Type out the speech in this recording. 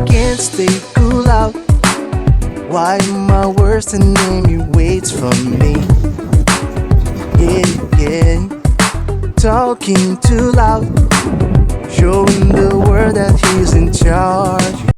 Can't stay cool out. Why my worst enemy waits for me? Yeah, yeah. Talking too loud, showing the world that he's in charge.